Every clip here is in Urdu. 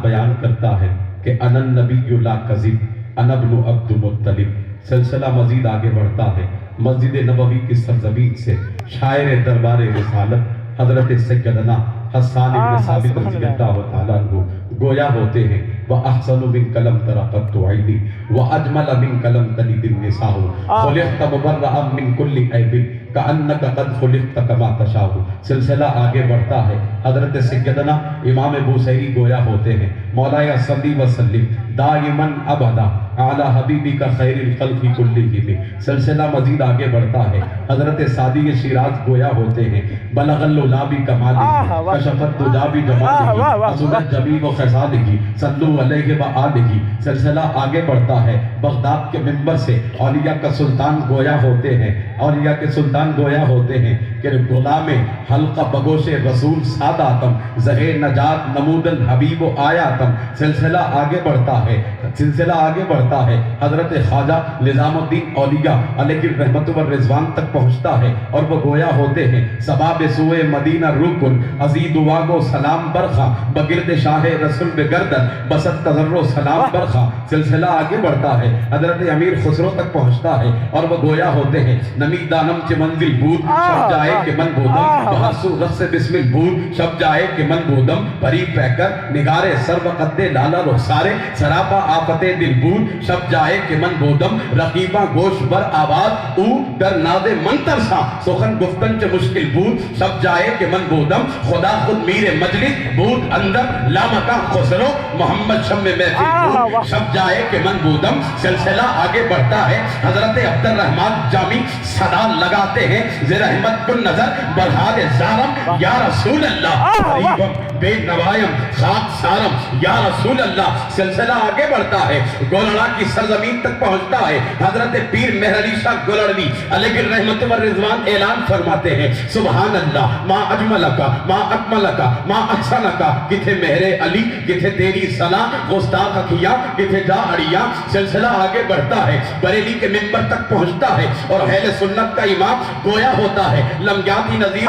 بیان کرتا ہے کہ انا النبی لا کذب انا ابن عبد المطلب۔ سلسلہ مزید آگے بڑھتا ہے۔ مسجد نبوی کی سرزمین سے شاعر دربار رسالت حضرت سیدنا حسان بن ثابت رضی اللہ تعالیٰ عنہ گویا ہوتے ہیں وَأَحْسَنُ مِنْكَ لَمْ تَرَ قَطُّ عَيْنِي وَأَجْمَلَ مِنْكَ لَمْ تَلِدِ النِّسَاءُ خُلِقْتَ مُبَرَّأً مِنْ كُلِّ عَيْبٍ كَأَنَّكَ قَدْ خُلِقْتَ كَمَا تَشَاءُ۔ سلسلہ آگے بڑھتا ہے۔ حضرت سیدنا امام بوصیری گویا ہوتے ہیں مولایا صلی وسلم دائماً ابدا اعلی حبیبی کا خیر الخلق کلہم۔ سلسلہ مزید آگے بڑھتا ہے۔ حضرت سعدی شیراز گویا ہوتے ہیں بلغ العلا بکمالہ کشفت الدجا بجمالہ حسنت جمیع خصالہ صلو علیہ وآلہ۔ سلسلہ آگے بڑھتا ہے۔ بغداد کے منبر سے اولیاء کا سلطان گویا ہوتے ہیں، اولیاء کے سلطان گویا ہوتے ہیں کہ غلام حلقہ بگوش رسول ساداتم زہر نجات نمود الحبیب آیاتم۔ سلسلہ آگے بڑھتا ہے، سلسلہ آگے بڑھتا ہے۔ حضرت خواجہ نظام الدین اولیاء علیہ رحمت و رضوان تک پہنچتا ہے اور وہ گویا ہوتے ہیں سباب سوئے مدینہ رکن عزید واگو سلام برخا بگرد شاہ رسول بگردن بسط تذر و سلام برخا۔ سلسلہ آگے بڑھتا ہے۔ حضرت امیر خسرو تک پہنچتا ہے اور وہ گویا ہوتے ہیں نمی دانم چے منزل بود شب جائے کہ من بودم بحثو رخص بسم البود شب جائے کہ من بودم پری پیکر نگارے سر وقت لالا رخسارے سراپا آفت دل بود شب جائے کہ من بودم رقیبہ گوش بر آواز او در ناد من ترسا سخن گفتن چے مشکل بود شب جائے کہ من بودم خدا خود میر مجلس بود اندر لامکہ خسرو محمد شم میں محفل بود شب جائے کہ من بودم۔ سلسلہ آگے بڑھتا ہے۔ حضرت عبد الرحمن جامی صدا لگاتے ہیں زیر احمد کن نظر برحال زارم یا رسول اللہ قریبم بے نوائم خاک سارم یا رسول اللہ۔ سلسلہ آگے بڑھتا ہے۔ گولڑا کی سرزمین تک پہنچتا ہے۔ حضرت پیر مہر علی شاہ گولڑوی علیہ رحمت و رضوان اعلان فرماتے ہیں سبحان اللہ ما اجملکا ما اکملکا ما احسنکا کتھے مہر علی کتھے تیری صلاح گستاخ اکھیا کتھے جا اڑیا۔ سلسلہ آگے بڑھتا ہے۔ بریلی کے منبر تک پہنچتا ہے اور اہل سنت کا امام گویا ہوتا ہے لمجاتی نظیر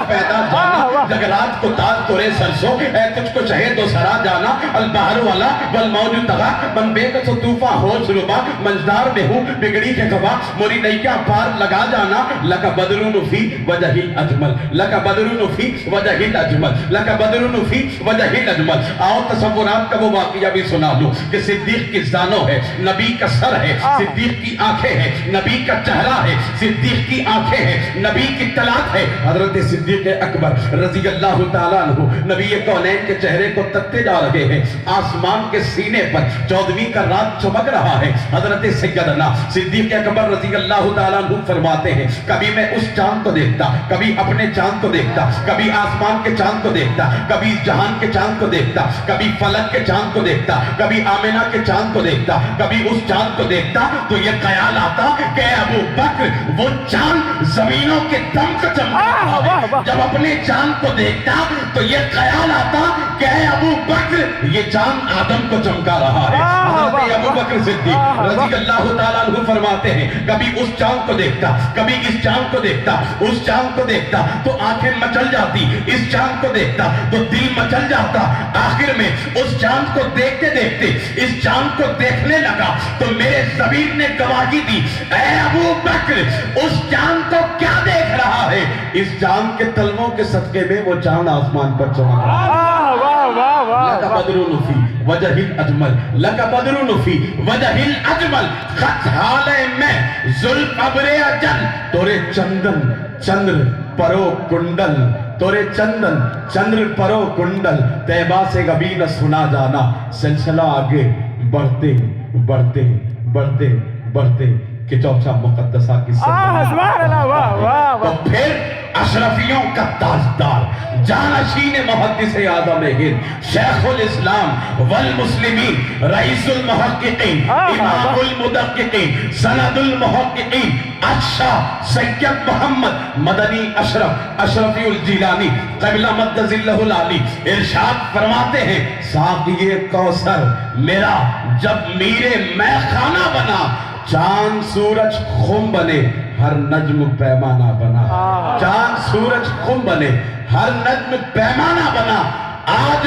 پیدا جانا جگرات کو تاج تورے سرسو اے تجھ کو شہد دو سرا جانا البحر والا والموج تغا من بے کسو طوفہ ہوش ربا منجدار میں ہوں بگڑی کے گوا موری نئیکہ پار لگا جانا لکا بدرون فی وجہ الاجمل لکا بدرون فی وجہ الاجمل لکا بدرون فی وجہ الاجمل۔ آؤ تصورات کا وہ واقعہ بھی سنا لوں کہ صدیق کی زانوں ہے نبی کا سر ہے صدیق کی آنکھیں ہیں نبی کا چہرہ ہے صدیق کی آنکھیں ہیں نبی کی طلاق ہے۔ حضرت صدیق اکبر رضی اللہ تعالیٰ عنہ نبی کونین کے چہرے کو تکتے جا رہے ہیں۔ آسمان کے سینے پر 14ویں کا رات چمک رہا ہے۔ حضرت سیدنا صدیق اکبر رضی اللہ تعالیٰ عنہ فرماتے ہیں کبھی میں اس چاند کو دیکھتا کبھی اپنے چاند کو دیکھتا کبھی آسمان کے چاند کو دیکھتا کبھی جہان کے چاند کو دیکھتا کبھی فلک کے چاند کو دیکھتا کبھی آمنہ کے چاند کو دیکھتا کبھی اس چاند کو دیکھتا تو یہ خیال آتا کہ ابو بکر وہ چاند زمینوں کے دم کو چمکا رہا ہے۔ جب اپنے چاند کو دیکھتا تو یہ خیال آتا کہ ابو بکر یہ چاند آدم کو چمکا رہا ہے۔ حضرت ابو بکر صدیق رضی اللہ تعالیٰ عنہ فرماتے ہیں کبھی اس چاند کو دیکھتا کبھی اس چاند کو دیکھتا اس چاند کو دیکھتا تو آنکھیں مچل جاتی اس چاند کو دیکھتا تو دل مچل جاتا۔ آخر میں اس چاند کو دیکھتے دیکھتے اس چاند کو دیکھنے لگا تو میرے ضمیر نے گواہی دی اے ابو بکر اس چاند کو کیا دیکھ رہا ہے؟ اس چاند کے تلووں کے صدقے میں وہ چاند آسمان پر چمک رہا ہے۔ لَكَ بَدْرٌ فِي وَجْهِ الْأَجْمَلِ لَكَ بَدْرٌ فِي وَجْهِ الْأَجْمَلِ خط حالے میں زلف ابر اجل تورے چندن چندر پرو کنڈل تورے چندن چندر پرو کنڈل طیبہ سے کبھی نہ سنا جانا۔ سلسلہ آگے بڑھتے بڑھتے بڑھتے بڑھتے کہ چوچا مقدسہ کی تو پھر اشرفیوں کا تاجدار جانشین محدث اعظم ہند شیخ الاسلام والمسلمین رئیس المحققین امام المدققین سند المحققین اشرف سید محمد مدنی اشرف اشرفی الجیلانی قبلہ مد ذلہ العالی ارشاد فرماتے ہیں ساقی کوثر میرا جب میرے میں خانہ بنا چاند سورج خم بنے ہر نجم پیمانہ بنا چاند سورج خم بنے ہر نجم پیمانہ بنا آج